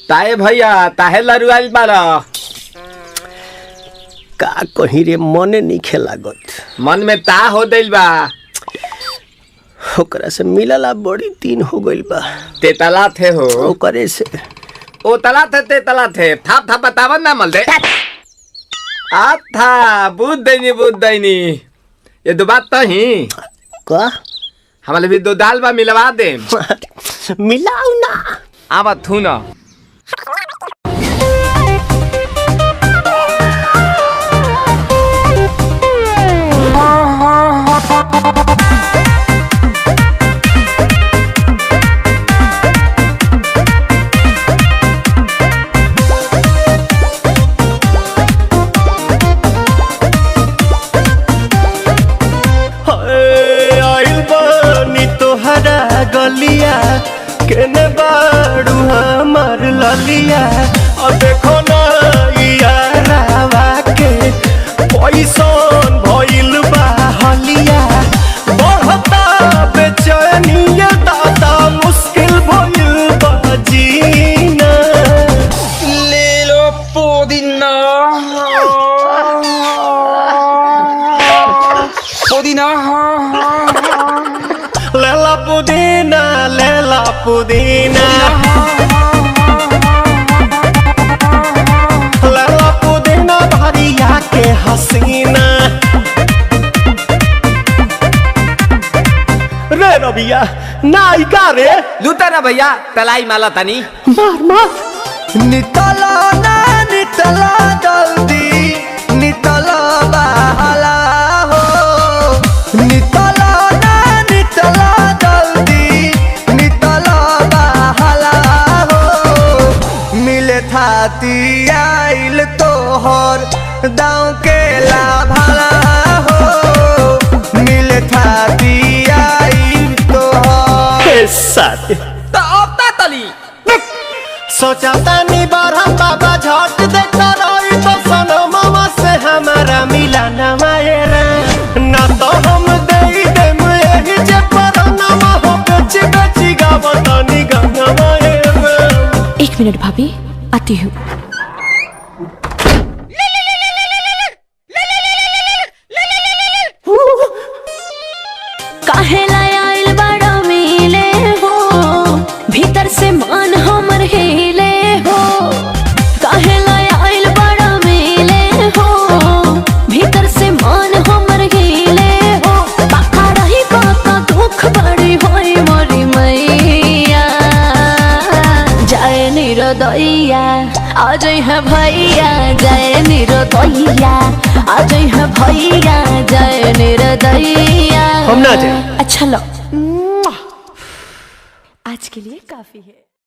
ताए भैया ताहे लरुआल बारा का कहीं रे मने नहीं खेलागत। मन में ता हो दिल बा ओकरा से मिलला बड़ी दिन हो गइल बा। ते तला थे हो ओकरे से ओ तला थे ते तला थे थाप थाप बतावन ना मल दे आ था बुद्ध दैनी ये दो बात तो ही का हमारे भी दो दाल बा मिलवा दे मिलाऊ ना आवा थू ना गलिया केने बाड़ू हमार ललिया और देखो ना यारावा के पैसन भइल बा हलिया बढ़ता बेचैनिया दादा मुश्किल भइल बा जीना ले लो पुदीना पुदीना लेला पुदीना लेला पुदीना लेला पुदीना भरिया के हसीना रे रबिया नायिका रे लूटा ना भैया तलाई माला तनी मार मार नितला ना नितला जल्दी नितला बहाला हो नितला थाती आइल तोहर दाँव के लाभाला हो मिले थाती आइल तोहर साथ तो अब ता तली सोचा तानी बारह बाबा झट देखता रही तो सनो मामा से हमारा मिला ना मायरा ना तो हम दे देम यही जे पर ना हो बेची बेची गावतानी गंगा मायरा। 1 मिनट भाभी आती हूँ। काहेला आइल बड़ा मिले हो भीतर से मान हमर हिले हो काहेला आइल बड़ा मिले हो भीतर से मान हमर हिले हो बाका रही बाका दुख बड़ी होई मोरी मैया जाए निरोदैया आज है भैया जय निरोदैया आज है भैया जय निरोदैया हम ना जाए। अच्छा लो आज के लिए काफी है।